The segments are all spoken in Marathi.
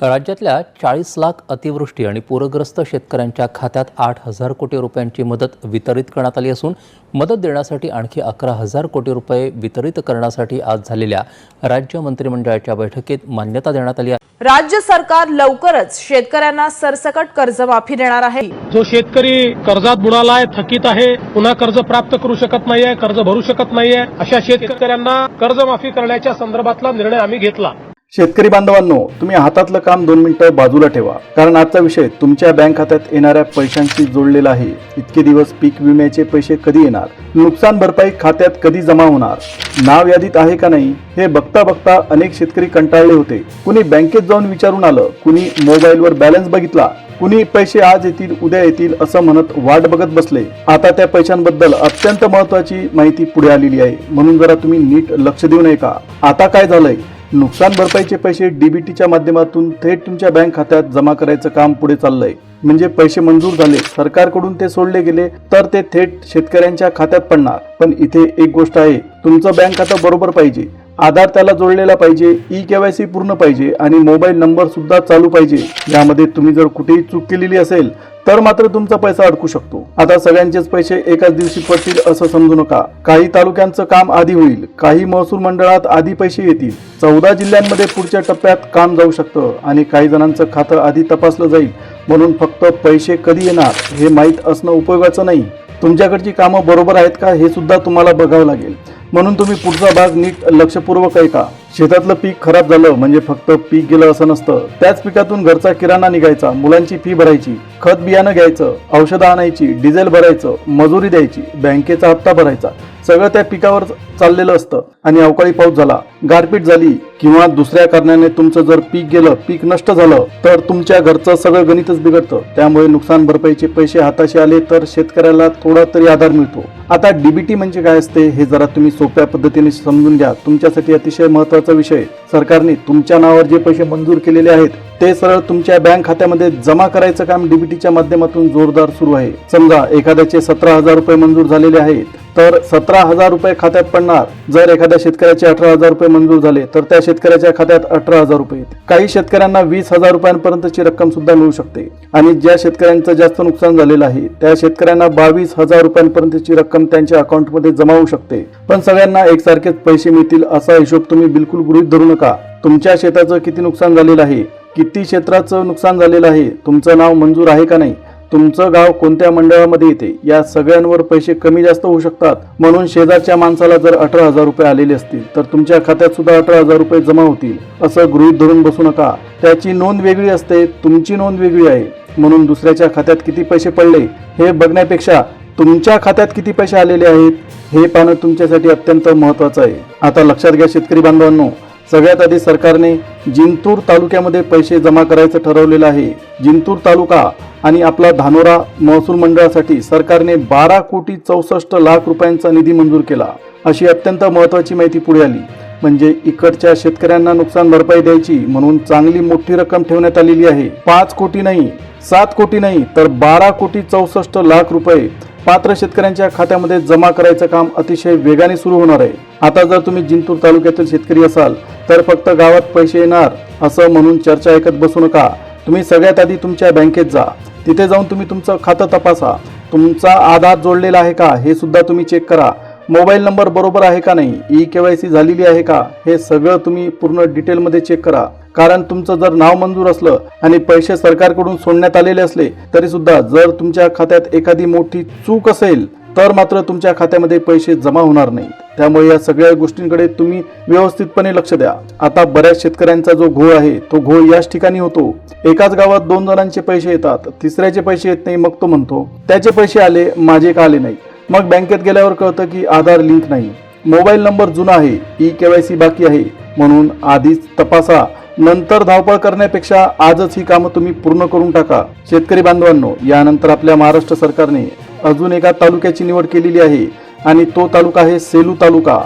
राज्यातल्या 40 लाख अतिवृष्टी आणि पूरग्रस्त शेतकऱ्यांच्या खात्यात 8,000 कोटी रुपयांची मदत वितरित करण्यात आली असून मदत देण्यासाठी आणखी 11,000 कोटी रुपये वितरित करण्यासाठी आज झालेल्या राज्य मंत्रिमंडळाच्या बैठकीत मान्यता देण्यात आली आहे। राज्य सरकार लवकरच शेतकऱ्यांना सरसकट कर्जमाफी देणार आहे। जो शेतकरी कर्जात बुडालाय, थकीत आहे, पुन्हा कर्ज प्राप्त करू शकत नाहीये, कर्ज भरू शकत नाहीये, अशा शेतकऱ्यांना कर्जमाफी करण्याच्या संदर्भातला निर्णय आम्ही घेतला। शेतकरी बांधवांनो, तुम्ही हातातलं काम 2 मिनिटं बाजूला ठेवा, कारण आजचा विषय तुमच्या बँक खात्यात येणाऱ्या पैशांशी जोडलेला आहे। इतके दिवस पीक विम्याचे पैसे कधी येणार, नुकसान भरपाई खात्यात कधी जमा होणार, नाव यादीत आहे का नाही, हे बघता बघता अनेक शेतकरी कंटाळले होते। कुणी बँकेत जाऊन विचारून आलं, कुणी मोबाईलवर बॅलन्स बघितला, कुणी पैसे आज येतील उद्या येतील असं म्हणत वाट बघत बसले। आता त्या पैशांबद्दल अत्यंत महत्त्वाची माहिती पुढे आलेली आहे, म्हणून जरा तुम्ही नीट लक्ष देऊ नये का। आता काय झालंय, नुकसान भरपाईचे पैसे डीबीटीच्या माध्यमातून थेट तुमच्या बँक खात्यात जमा करायचं काम पुढे चाललंय। म्हणजे पैसे मंजूर झाले, सरकारकडून ते सोडले गेले तर ते थेट शेतकऱ्यांच्या खात्यात पडणार। पण इथे एक गोष्ट आहे, तुमचं बँक खातं बरोबर पाहिजे, आधार त्याला जोडलेला पाहिजे, ई-केवायसी पूर्ण पाहिजे आणि मोबाईल नंबर सुद्धा चालू पाहिजे। यामध्ये तुम्ही जर कुठेही चूक केलेली असेल तर मात्र तुमचा पैसा अडकू शकतो। आता सगळ्यांचेच पैसे एकाच दिवशी पडतील असं समजू नका। काही तालुक्यांचं काम आधी होईल, काही महसूल मंडळात आधी पैसे येतील, 14 जिल्ह्यांमध्ये पुढच्या टप्प्यात काम जाऊ शकतं आणि काही जणांचं खातं आधी तपासलं जाईल। म्हणून फक्त पैसे कधी येणार हे माहीत असणं उपयोगाचं नाही, तुमच्याकडची कामं बरोबर आहेत का हे सुद्धा तुम्हाला बघावं लागेल। म्हणून तुम्ही पुढचा भाग नीट लक्षपूर्वक ऐका। शेतातलं पीक खराब झालं म्हणजे फक्त पीक गेलं असं नसतं, त्याच पिकातून घरचा किराणा निघायचा, मुलांची फी भरायची, खत बियाणं घ्यायचं, औषधं आणायची, डिझेल भरायचं, मजुरी द्यायची, बँकेचा हप्ता भरायचा, सगळं त्या पिकावर चाललेलं असतं। आणि अवकाळी पाऊस झाला, गारपीट झाली किंवा दुसऱ्या कारणाने तुमचं जर पीक गेलं, पीक नष्ट झालं तर तुमच्या घरचं सगळं गणितच बिघडतं। त्यामुळे नुकसान भरपाईचे पैसे हाताशी आले तर शेतकऱ्याला थोडा तरी आधार मिळतो। आता डीबीटी म्हणजे काय असते हे जरा तुम्ही सोप्या पद्धतीने समजून घ्या, तुमच्यासाठी अतिशय महत्त्वाचा विषय। सरकारने तुमच्या नावावर जे पैसे मंजूर केलेले आहेत ते सरळ तुमच्या बँक खात्यामध्ये जमा करायचं काम डीबीटीच्या माध्यमातून जोरदार सुरू आहे। समजा एखाद्याचे 17,000 रुपये मंजूर झालेले आहेत तर 17,000 रुपये खात्यात पडणार। जर एखाद्या शेतकऱ्याचे 18,000 रुपये मंजूर झाले तर त्या शेतकऱ्याच्या खात्यात 18,000 रुपये येतील। काही शेतकऱ्यांना 20,000 रुपयांपर्यंतची रक्कम सुद्धा मिळू शकते आणि ज्या शेतकऱ्यांचं जास्त नुकसान झालेलं आहे त्या शेतकऱ्यांना 22,000 रुपयांपर्यंतची रक्कम त्यांच्या अकाउंटमध्ये जमा होऊ शकते। पण सगळ्यांना एकसारखेच पैसे मिळतील असा हिशोब तुम्ही बिलकुल गृहीत धरू नका। तुमच्या शेताचं किती नुकसान झालेलं आहे, किती क्षेत्राचं नुकसान झालेलं आहे, तुमचं नाव मंजूर आहे का नाही, तुमचं गाव कोणत्या मंडळामध्ये येते, या सगळ्यांवर पैसे कमी जास्त होऊ शकतात। म्हणून शेजारच्या माणसाला जर 18,000 रुपये आलेले असतील तर तुमच्या खात्यात सुद्धा 18,000 रुपये जमा होतील असं गृहीत धरून बसू नका। त्याची नोंद वेगळी असते, तुमची नोंद वेगळी आहे। म्हणून दुसऱ्याच्या खात्यात किती पैसे पडले हे बघण्यापेक्षा तुमच्या खात्यात किती पैसे आलेले आहेत हे पाहणं तुमच्यासाठी अत्यंत महत्त्वाचं आहे। आता लक्षात घ्या शेतकरी बांधवांनो, सगळ्यात आधी सरकारने जिंतूर तालुक्यामध्ये पैसे जमा करायचं ठरवलेलं आहे। जिंतूर तालुका आणि आपला धानोरा महसूल मंडळासाठी सरकारने 12,64,00,000 रुपयांचा निधी मंजूर केला, अशी अत्यंत महत्त्वाची माहिती पुढे आली। म्हणजे इकडच्या शेतकऱ्यांना नुकसान भरपाई द्यायची म्हणून चांगली मोठी रक्कम ठेवण्यात आलेली आहे। 5 कोटी नाही, 7 कोटी नाही तर 12,64,00,000 रुपये पात्र शेतकऱ्यांच्या खात्यामध्ये जमा करायचं काम अतिशय वेगाने सुरू होणार आहे। आता जर तुम्ही जिंतूर तालुक्यातील शेतकरी असाल तर फक्त गावात पैसे येणार असं म्हणून चर्चा ऐकत बसू नका। तुम्ही सगळ्यात आधी तुमच्या बँकेत जा, तिथे जाऊन तुम्ही तुमचं खातं तपासा, तुमचा आधार जोडलेला आहे का हे सुद्धा तुम्ही चेक करा, मोबाईल नंबर बरोबर आहे का नाही, ई-केवायसी झालेली आहे का हे सगळं तुम्ही पूर्ण डिटेलमध्ये चेक करा। कारण तुमचं जर नाव मंजूर असलं आणि पैसे सरकारकडून सोडण्यात आलेले असले तरी सुद्धा जर तुमच्या खात्यात एखादी मोठी चूक असेल तर मात्र तुमच्या खात्यामध्ये पैसे जमा होणार नाहीत। त्यामुळे या सगळ्या गोष्टींकडे तुम्ही व्यवस्थितपणे लक्ष द्या। आता बऱ्याच शेतकऱ्यांचा जो घोळ आहे तो घोळ याच ठिकाणी होतो, एकाच गावात 2 जणांचे पैसे येतात, तिसऱ्याचे पैसे येत नाही, मग तो म्हणतो त्याचे पैसे आले माझे का आले नाही। मग बँकेत गेल्यावर कळतं की आधार लिंक नाही, मोबाईल नंबर जुना आहे, ई-केवायसी बाकी आहे। म्हणून आधीच तपासा, नंतर धावपळ करण्यापेक्षा आजच ही कामं तुम्ही पूर्ण करून टाका। शेतकरी बांधवांनो, यानंतर आपल्या महाराष्ट्र सरकारने अजून एका तालुक्याची निवड केलेली आहे आणि तो तालुका आहे सेलू तालुका।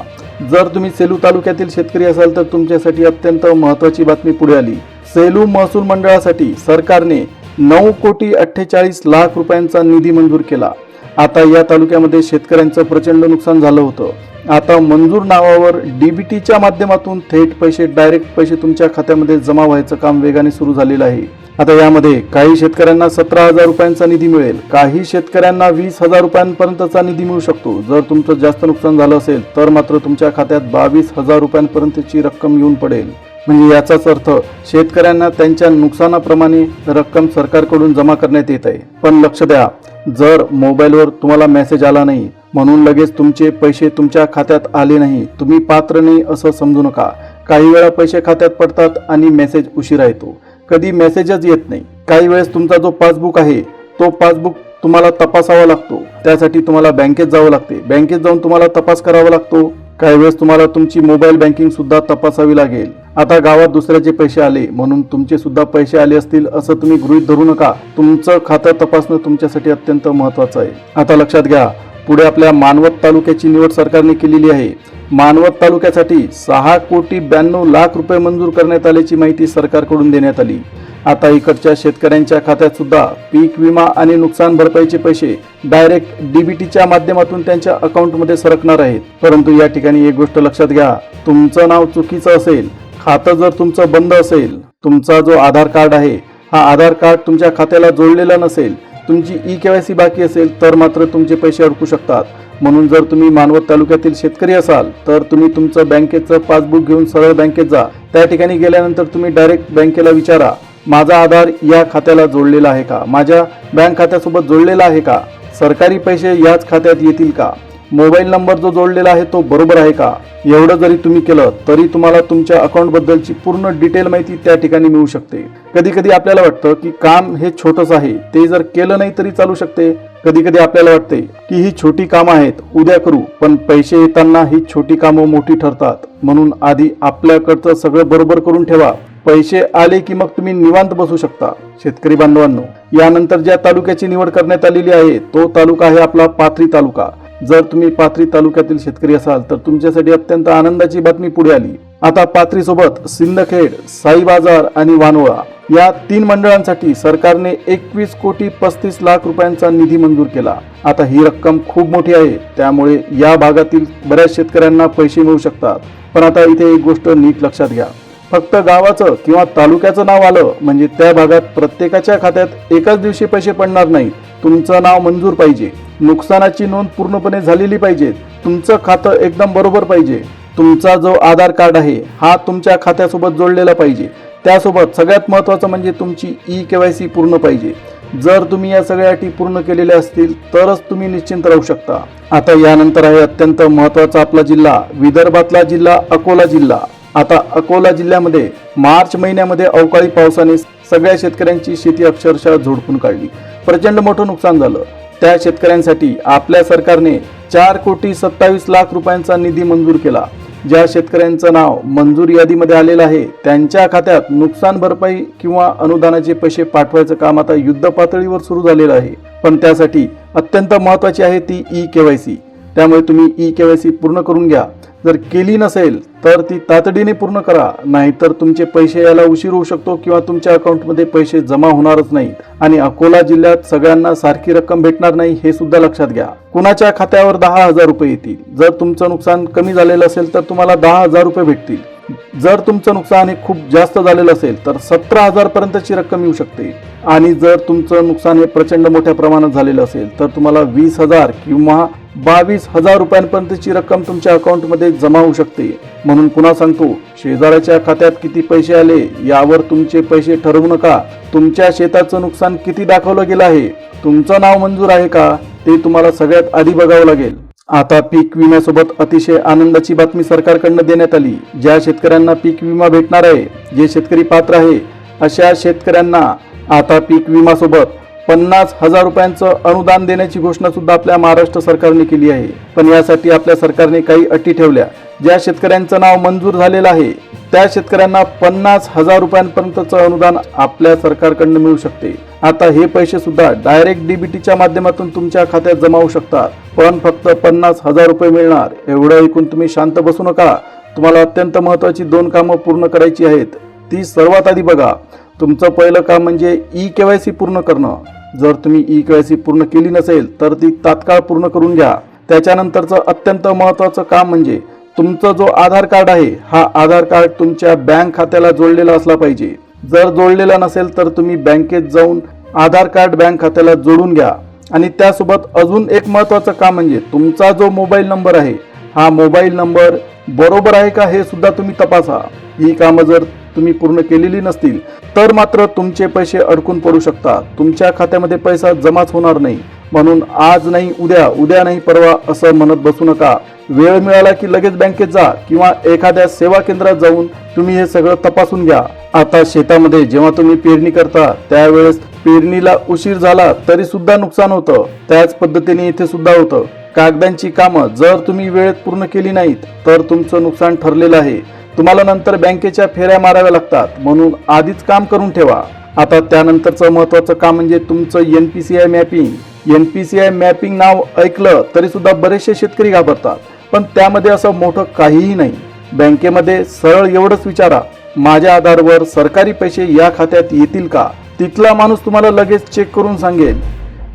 जर तुम्ही सेलू तालुक्यातील शेतकरी असाल तर तुमच्यासाठी अत्यंत महत्त्वाची बातमी पुढे आली। सेलू महसूल मंडळासाठी सरकारने 9,48,00,000 रुपयांचा निधी मंजूर केला। आता या तालुक्यामध्ये शेतकऱ्यांचं प्रचंड नुकसान झालं होतं। आता मंजूर नावावर डीबीटीच्या माध्यमातून थेट पैसे डायरेक्ट पैसे तुमच्या खात्यामध्ये जमा व्हायचं काम वेगाने सुरू झालेलं आहे। आता यामध्ये काही शेतकऱ्यांना 17,000 रुपयांचा निधी मिळेल, काही शेतकऱ्यांना 20,000 रुपयांपर्यंतचा निधी मिळू शकतो। जर तुमचं जास्त नुकसान झालं असेल तर मात्र तुमच्या खात्यात 22,000 रुपयांपर्यंतची रक्कम येऊन पडेल। म्हणजे याचाच अर्थ शेतकऱ्यांना त्यांच्या नुकसानाप्रमाणे रक्कम सरकारकडून जमा करण्यात येत आहे। पण लक्ष द्या, जर मोबाईलवर तुम्हाला मेसेज आला नाही म्हणून लगेच तुमचे पैसे तुमच्या खात्यात आले नाही, तुम्ही पात्र नाही असं समजू नका। काही वेळा पैसे खात्यात पडतात आणि मेसेज उशिरा येतो, कधी मेसेजच येत नाही। काही वेळेस तुमचा जो पासबुक आहे तो पासबुक तुम्हाला तपासावा लागतो, त्यासाठी तुम्हाला बँकेत जावं लागते, बँकेत जाऊन तुम्हाला तपास करावा लागतो। काही वेळेस तुम्हाला तुमची मोबाईल बँकिंग सुद्धा तपासावी लागेल। आता गावात दुसऱ्याचे पैसे आले म्हणून तुमचे सुद्धा पैसे आले असतील असं तुम्ही गृहीत धरू नका। तुमचं खातं तपासणं तुमच्यासाठी अत्यंत महत्त्वाचं आहे। आता लक्षात घ्या, पुढे आपल्या मानवत तालुक्याची निवड सरकारने केलेली आहे। मानवत तालुक्यासाठी 6,92,00,000 रुपये मंजूर करण्यात आल्याची माहिती सरकारकडून देण्यात आली। आता इकडच्या शेतकऱ्यांच्या खात्यात सुद्धा पीक विमा आणि नुकसान भरपाईचे पैसे डायरेक्ट डीबीटीच्या माध्यमातून त्यांच्या अकाउंटमध्ये सरकणार आहेत। परंतु या ठिकाणी एक गोष्ट लक्षात घ्या, तुमचं नाव चुकीचं असेल, खातं जर तुमचं बंद असेल, तुमचा जो आधार कार्ड आहे हा आधार कार्ड तुमच्या खात्याला जोडलेला नसेल, तुमची ई-केवायसी बाकी असेल तर मात्र तुमचे पैसे अडकू शकतात। म्हणून जर तुम्ही मानवत तालुक्यातील शेतकरी असाल तर तुम्ही तुमचं बँकेचं पासबुक घेऊन सरळ बँकेत जा। त्या ठिकाणी गेल्यानंतर तुम्ही डायरेक्ट बँकेला विचारा, माझा आधार या खात्याला जोडलेला आहे का, माझ्या बँक खात्यासोबत जोडलेला आहे का, सरकारी पैसे याच खात्यात येतील का, मोबाईल नंबर जो जोडलेला आहे तो बरोबर आहे का। एवढं जरी तुम्ही केलं तरी तुम्हाला तुमच्या अकाउंट बद्दलची पूर्ण डिटेल माहिती त्या ठिकाणी मिळू शकते। कधी कधी आपल्याला वाटतं की काम हे छोटंच आहे, ते जर केलं नाही तरी चालू शकते। कधी कधी आपल्याला वाटते की ही छोटी कामं आहेत, उद्या करू, पण पैसे येताना ही छोटी कामं मोठी ठरतात। म्हणून आधी आपल्याकडचं सगळं बरोबर करून ठेवा, पैसे आले की मग तुम्ही निवांत बसू शकता। शेतकरी बांधवांनो, यानंतर ज्या तालुक्याची निवड करण्यात आलेली आहे तो तालुका आहे आपला पाथरी तालुका। जर तुम्ही पाथरी तालुक्यातील शेतकरी असाल तर तुमच्यासाठी अत्यंत आनंदाची बातमी पुढे आली। आता पाथरी सोबत सिंदखेड, साई बाजार आणि वानोळा या 3 मंडळांसाठी सरकारने 21,35,00,000 रुपयांचा निधी मंजूर केला। आता ही रक्कम खूप मोठी आहे, त्यामुळे या भागातील बऱ्याच शेतकऱ्यांना पैसे मिळू शकतात। पण आता इथे एक गोष्ट नीट लक्षात घ्या, फक्त गावाचं किंवा तालुक्याचं नाव आलं म्हणजे त्या भागात प्रत्येकाच्या खात्यात एकाच दिवशी पैसे पडणार नाहीत। तुमचं नाव मंजूर पाहिजे, नुकसानाची नोंद पूर्णपणे झालेली पाहिजे, तुमचं खातं एकदम बरोबर पाहिजे, तुमचा जो आधार कार्ड आहे हा तुमच्या खात्यासोबत जोडलेला पाहिजे, त्यासोबत सगळ्यात महत्त्वाचं म्हणजे तुमची ई-केवायसी पूर्ण पाहिजे। जर तुम्ही या सगळ्या अटी पूर्ण केलेल्या असतील तरच तुम्ही निश्चिंत राहू शकता। आता यानंतर आहे अत्यंत महत्त्वाचा आपला जिल्हा, विदर्भातला जिल्हा अकोला जिल्हा। आता अकोला जिल्ह्यामध्ये मार्च महिन्यामध्ये अवकाळी पावसाने सगळ्या शेतकऱ्यांची शेती अक्षरशः झोडपून काढली, प्रचंड मोठं नुकसान झालं। त्या शेतकऱ्यांसाठी आपल्या सरकारने 4,27,00,000 रुपयांचा निधी मंजूर केला। ज्या शेतकऱ्यांचं नाव मंजूर यादीमध्ये आलेलं आहे त्यांच्या खात्यात नुकसान भरपाई किंवा अनुदानाचे पैसे पाठवायचं काम आता युद्ध पातळीवर सुरू झालेलं आहे। पण त्यासाठी अत्यंत महत्त्वाची आहे ती ई-केवायसी, त्यामुळे तुम्ही ई-केवायसी पूर्ण करून घ्या। जर केली नसेल तर ती तातडीने पूर्ण करा, नाहीतर तुमचे पैसे यायला उशीर होऊ शकतो किंवा तुमच्या अकाउंटमध्ये पैसे जमा होणारच नाहीत। आणि अकोला जिल्ह्यात सगळ्यांना सारखी रक्कम भेटणार नाही हे सुद्धा लक्षात घ्या। कुणाच्या खात्यावर 10,000 रुपये येतील, जर तुमचं नुकसान कमी झालेलं असेल तर तुम्हाला 10,000 रुपये भेटतील। जर तुमचं नुकसान हे खूप जास्त झालेलं असेल तर 17,000 पर्यंतची रक्कम येऊ शकते। आणि जर तुमचं नुकसान हे प्रचंड मोठ्या प्रमाणात झालेलं असेल तर तुम्हाला 20,000 किंवा 22,000 रुपयांपर्यंतची रक्कम तुमच्या अकाउंटमध्ये जमा होऊ शकते। म्हणून पुन्हा सांगतो, शेजाऱ्याच्या खात्यात किती पैसे आले यावर तुमचे पैसे ठरवू नका। तुमच्या शेताचं नुकसान किती दाखवलं गेलं आहे, तुमचं नाव मंजूर आहे का, ते तुम्हाला सगळ्यात आधी बघावं लागेल। आता पीक विम्यासोबत अतिशय आनंदाची बातमी सरकारकडून देण्यात आली। ज्या शेतकऱ्यांना पीक विमा भेटणार आहे, जे शेतकरी पात्र आहे अशा शेतकऱ्यांना आता पीक विमासोबत 50,000 रुपयांचं अनुदान देण्याची घोषणा सुद्धा आपल्या महाराष्ट्र सरकारने केली आहे। पण यासाठी आपल्या सरकारने काही अटी ठेवल्या। ज्या शेतकऱ्यांचं नाव मंजूर झालेलं आहे त्या शेतकऱ्यांना 50,000 रुपयांपर्यंतचं अनुदान आपल्या सरकारकडून मिळू शकते। आता हे पैसे सुद्धा डायरेक्ट डीबीटीच्या माध्यमातून तुमच्या खात्यात जमा होऊ शकतात, पण फक्त 50,000 रुपये मिळणार। एवढं ऐकून तुम्ही शांत बसू नका, तुम्हाला अत्यंत महत्त्वाची 2 कामं पूर्ण करायची आहेत। ती सर्वात आधी बघा, तुमचं पहिलं काम म्हणजे ई-केवायसी पूर्ण करणं। जर तुम्ही ई-केवायसी पूर्ण केली नसेल तर ती तात्काळ पूर्ण करून घ्या. त्याच्यानंतरचं अत्यंत महत्त्वाचं काम म्हणजे तुमचं जो आधार कार्ड आहे हा आधार कार्ड तुमच्या बँक खात्याला जोडलेला असला पाहिजे. जर जोडलेला नसेल तर तुम्ही बँकेत जाऊन आधार कार्ड बँक खात्याला जोडून घ्या. आणि त्यासोबत अजून एक महत्त्वाचं काम म्हणजे तुमचा जो मोबाईल नंबर आहे हा मोबाईल नंबर बरोबर आहे का हे सुद्धा तुम्ही तपासा. ही कामं जर तुम्ही पूर्ण केलेली नसतील तर मात्र तुमचे पैसे अडकून पडू शकतात. तुमच्या खात्यामध्ये पैसा जमाच होणार नाही. म्हणून आज नाही उद्या, उद्या नाही परवा असं म्हणत बसू नका. वेळ मिळाला की लगेच बँकेत जा किंवा एखाद्या सेवा केंद्रात जाऊन तुम्ही हे सगळं तपासून घ्या. आता शेतामध्ये जेव्हा तुम्ही पेरणी करता त्यावेळेस पेरणीला उशीर झाला तरी सुद्धा नुकसान होतं. त्याच पद्धतीने इथे सुद्धा होतं. कागदांची कामं जर तुम्ही वेळेत पूर्ण केली नाहीत तर तुमचं नुकसान ठरलेलं आहे. तुम्हाला नंतर बँकेच्या फेऱ्या माराव्या लागतात. म्हणून आधीच काम करून ठेवा. आता त्यानंतरचं महत्त्वाचं काम म्हणजे तुमचं NPCI मॅपिंग. NPCI मॅपिंग नाव ऐकलं तरी सुद्धा बरेचसे शेतकरी घाबरतात, पण त्यामध्ये असं मोठं काहीही नाही. बँकेमध्ये सरळ एवढंच विचारा, माझ्या आधारवर सरकारी पैसे या खात्यात येतील का? तिथला माणूस तुम्हाला लगेच चेक करून सांगेल.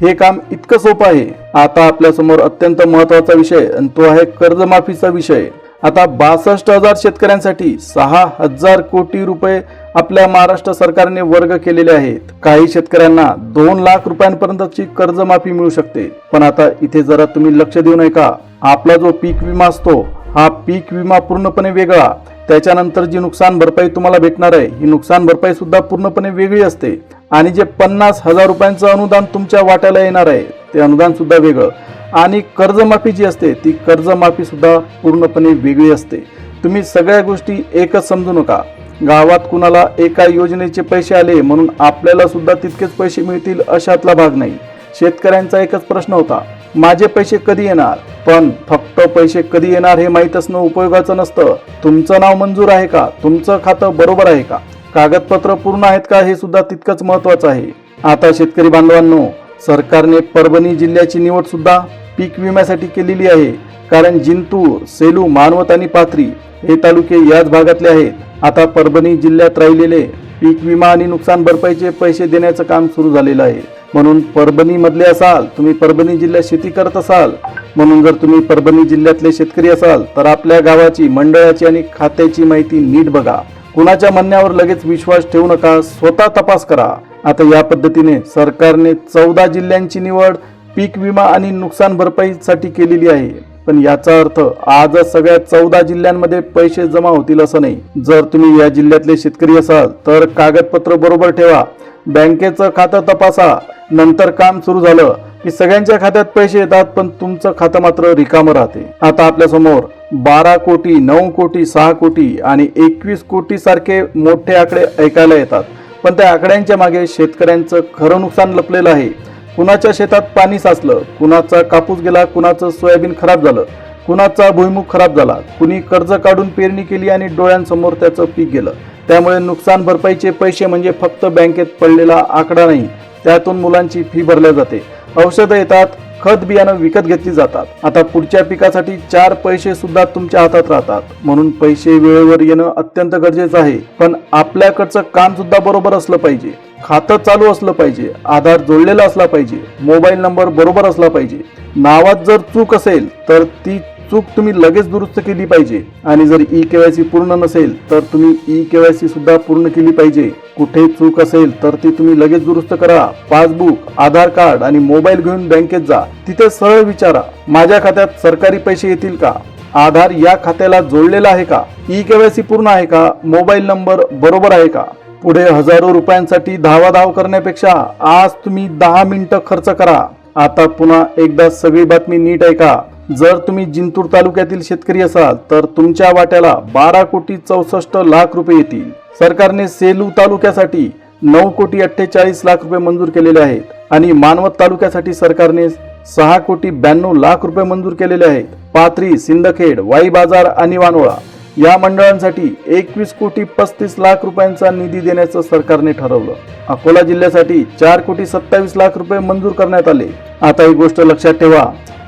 हे काम इतकं सोपं आहे. आता आपल्या समोर अत्यंत महत्त्वाचा विषय आणि तो आहे कर्जमाफीचा विषय. आता 62,000 शेतकऱ्यांसाठी 6,000 कोटी रुपये आपल्या महाराष्ट्र सरकारने वर्ग केलेले आहेत. काही शेतकऱ्यांना 2 लाख रुपयांपर्यंतची कर्जमाफी मिळू शकते. पण आता इथे जरा तुम्ही लक्ष देऊन ऐका. आपला जो पीक विमा असतो हा पीक विमा पूर्णपणे वेगळा. त्याच्यानंतर जी नुकसान भरपाई तुम्हाला भेटणार आहे ही नुकसान भरपाई सुद्धा पूर्णपणे वेगळी असते. आणि जे 50,000 रुपयांचं अनुदान तुमच्या वाट्याला येणार आहे ते अनुदान सुद्धा वेगळं. आणि कर्जमाफी जी असते ती कर्जमाफी सुद्धा पूर्णपणे वेगळी असते. तुम्ही सगळ्या गोष्टी एकच समजू नका. गावात कुणाला एका योजनेचे पैसे आले म्हणून आपल्याला सुद्धा तितकेच पैसे मिळतील अशातला भाग नाही. शेतकऱ्यांचा एकच प्रश्न होता, माझे पैसे कधी येणार? पण फक्त पैसे कधी येणार हे माहीत असणं उपयोगाचं नसतं. तुमचं नाव मंजूर आहे का? तुमचं खातं बरोबर आहे का? कागदपत्र पूर्ण आहेत का? हे सुद्धा तितकंच महत्त्वाचं आहे. आता शेतकरी बांधवांनो, सरकारने परभणी जिल्ह्याची निवड सुद्धा पीक विम्यासाठी केलेली आहे. कारण जिंतूर, सेलू, मानवत आणि पाथरी हे तालुके याच भागातले आहेत. आता परभणी जिल्ह्यात राहिलेले पीक विमा आणि नुकसान भरपाईचे पैसे देण्याचं काम सुरू झालेलं आहे. म्हणून परभणी मधले असाल, तुम्ही परभणी जिल्ह्यात शेती करत असाल, म्हणून जर तुम्ही परभणी जिल्ह्यातले शेतकरी असाल तर आपल्या गावाची, मंडळाची आणि खात्याची माहिती नीट बघा. कुणाच्या म्हणण्यावर लगेच विश्वास ठेवू नका, स्वतः तपास करा. आता या पद्धतीने सरकारने 14 जिल्ह्यांची निवड पीक विमा आणि नुकसान भरपाईसाठी केलेली आहे. पण याचा अर्थ आजच सगळ्या 14 जिल्ह्यांमध्ये पैसे जमा होतील असं नाही. जर तुम्ही या जिल्ह्यातले शेतकरी असाल तर कागदपत्र बरोबर ठेवा, बँकेचं खातं तपासा. नंतर काम सुरू झालं की सगळ्यांच्या खात्यात पैसे येतात पण तुमचं खातं मात्र रिकामं राहते. आता आपल्या समोर 12 कोटी, 9 कोटी, 6 कोटी आणि 21 कोटी सारखे मोठे आकडे ऐकायला येतात. पण त्या आकड्यांच्या मागे शेतकऱ्यांचं खरं नुकसान लपलेलं आहे. कुणाच्या शेतात पाणी साचलं, कुणाचा कापूस गेला, कुणाचं सोयाबीन खराब झालं, कुणाचा भुईमुग खराब झाला, कुणी कर्ज काढून पेरणी केली आणि डोळ्यांसमोर त्याचं पीक गेलं. त्यामुळे नुकसान भरपाईचे पैसे म्हणजे फक्त बँकेत पडलेला आकडा नाही, त्यातून मुलांची फी भरल्या जाते, औषधं येतात, खत बियाणं विकत घेतली जातात. आता पुढच्या पिकासाठी 4 पैसे सुद्धा तुमच्या हातात राहतात. म्हणून पैसे वेळेवर येणं अत्यंत गरजेचं आहे. पण आपल्याकडचं काम सुद्धा बरोबर असलं पाहिजे. खातं चालू असलं पाहिजे, आधार जोडलेला असला पाहिजे, मोबाईल नंबर बरोबर असला पाहिजे. नावात जर चूक असेल तर ती चूक तुम्ही लगेच दुरुस्त केली पाहिजे. आणि जर ई-केवायसी पूर्ण नसेल तर तुम्ही ई-केवायसी सुद्धा पूर्ण केली पाहिजे. कुठे चूक असेल तर ती तुम्ही लगेच दुरुस्त करा. पासबुक, आधार कार्ड आणि मोबाईल घेऊन बँकेत जा. तिथे सरळ विचारा, माझ्या खात्यात सरकारी पैसे येतील का? आधार या खात्याला जोडलेला आहे का? ई-केवायसी पूर्ण आहे का? मोबाईल नंबर बरोबर आहे का? पुढे हजारो रुपयांसाठी धावाधाव करण्यापेक्षा आज तुम्ही 10 मिनिटं खर्च करा. आता पुन्हा एकदा सगळी बातमी नीट ऐका. जर तुम्ही जिंतूर तालुक्यातील शेतकरी असाल तर तुमच्या वाट्याला 12 कोटी 64 लाख रुपये येतील. सरकारने सेलू तालुक्यासाठी 9 कोटी 48 लाख रुपये मंजूर केलेले आहेत आणि मानवत तालुक्यासाठी सरकारने 6 कोटी 92 लाख रुपये मंजूर केलेले आहेत. पाथरी, सिंदखेड, वाई बाजार आणि वानोळा या मंडळांसाठी 21 कोटी 35 लाख रुपयांचा निधी देण्याचं सरकारने ठरवलं. अकोला जिल्ह्यासाठी 4 कोटी 27 लाख रुपये मंजूर करण्यात आले. आता ही गोष्ट लक्षात ठेवा,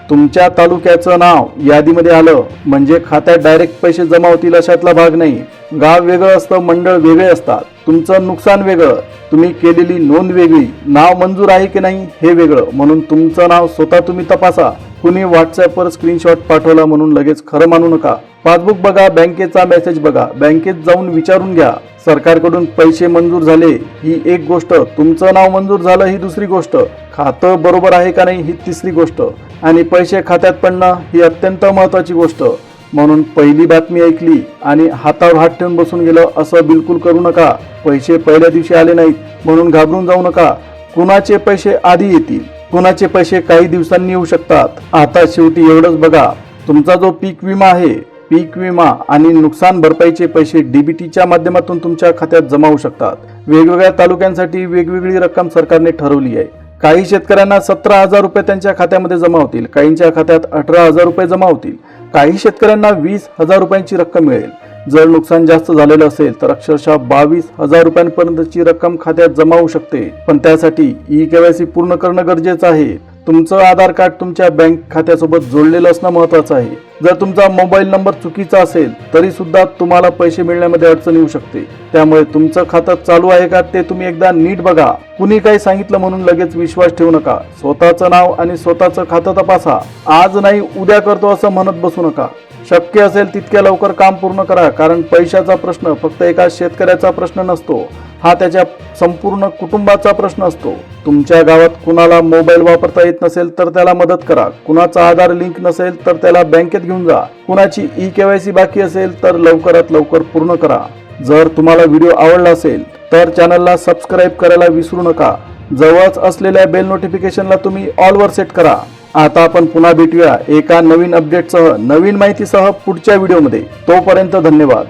तुमच्या तालुक्याचं नाव यादीमध्ये आलं म्हणजे खात्यात डायरेक्ट पैसे जमा होतील अशातला भाग नाही. गाव वेगळं असतं, मंडळ वेगळे असतात. तुमचं नुकसान वेगळं, तुम्ही केलेली नोंद वेगळी, नाव मंजूर आहे की नाही हे वेगळं. म्हणून तुमचं नाव स्वतः तुम्ही तपासा. कुणी व्हॉट्सअपवर स्क्रीनशॉट पाठवला म्हणून लगेच खरं मानू नका. पासबुक बघा, बँकेचा मेसेज बघा, बँकेत जाऊन विचारून घ्या. सरकारकडून पैसे मंजूर झाले ही एक गोष्ट, तुमचं नाव मंजूर झालं ही दुसरी गोष्ट, खातं बरोबर आहे का नाही ही तिसरी गोष्ट, आणि पैसे खात्यात पडणं ही अत्यंत महत्त्वाची गोष्ट. म्हणून पहिली बातमी ऐकली आणि हातावर हात ठेवून बसून गेलं असं बिलकुल करू नका. पैसे पहिल्या दिवशी आले नाहीत म्हणून घाबरून जाऊ नका. कुणाचे पैसे आधी येतील, कुणाचे पैसे काही दिवसांनी येऊ शकतात. आता शेवटी एवढंच बघा, तुमचा जो पीक विमा आहे, पीक विमा आणि नुकसान भरपाईचे पैसे डीबीटीच्या माध्यमातून तुमच्या खात्यात जमा होऊ शकतात. वेगवेगळ्या तालुक्यांसाठी वेगवेगळी रक्कम सरकारने ठरवली आहे. काही शेतकऱ्यांना 17,000 रुपये त्यांच्या खात्यामध्ये जमा होतील, काहींच्या खात्यात 18,000 रुपये जमा होतील, काही शेतकऱ्यांना 20,000 रुपयांची रक्कम मिळेल. जर नुकसान जास्त झालेलं असेल तर अक्षरशः 22,000 रुपयांपर्यंतची रक्कम खात्यात जमा होऊ शकते. पण त्यासाठी ई-केवायसी पूर्ण करणं गरजेचं आहे. तुमचं आधार कार्ड तुमच्या बँक खात्यासोबत जोडलेलं असणं महत्त्वाचं आहे. जर तुमचा मोबाईल नंबर चुकीचा असेल तरी सुद्धा तुम्हाला पैसे मिळण्यामध्ये अडचण येऊ शकते. त्यामुळे तुमचं खातं चालू आहे का ते तुम्ही एकदा नीट बघा. कुणी काही सांगितलं म्हणून लगेच विश्वास ठेवू नका. स्वतःचं नाव आणि स्वतःचं खातं तपासा. आज नाही उद्या करतो असं म्हणत बसू नका. शक्य असेल तितक्या लवकर काम पूर्ण करा, कारण पैशाचा प्रश्न फक्त एका शेतकऱ्याचा प्रश्न नसतो, हा त्याच्या संपूर्ण कुटुंबाचा प्रश्न असतो. तुमच्या गावात कुणाला मोबाईल वापरता येत नसेल तर त्याला मदत करा. कुणाचा आधार लिंक नसेल तर त्याला बँकेत घेऊन जा. कुणाची ई-केवायसी बाकी असेल तर लवकरात लवकर पूर्ण करा. जर तुम्हाला व्हिडिओ आवडला असेल तर चॅनलला सबस्क्राईब करायला विसरू नका. जवळच असलेल्या बेल नोटिफिकेशनला तुम्ही ऑलवर सेट करा. आता आपण पुन्हा भेटूया एका नवीन अपडेटसह, नवीन माहितीसह पुढच्या व्हिडिओमध्ये. तोपर्यंत धन्यवाद.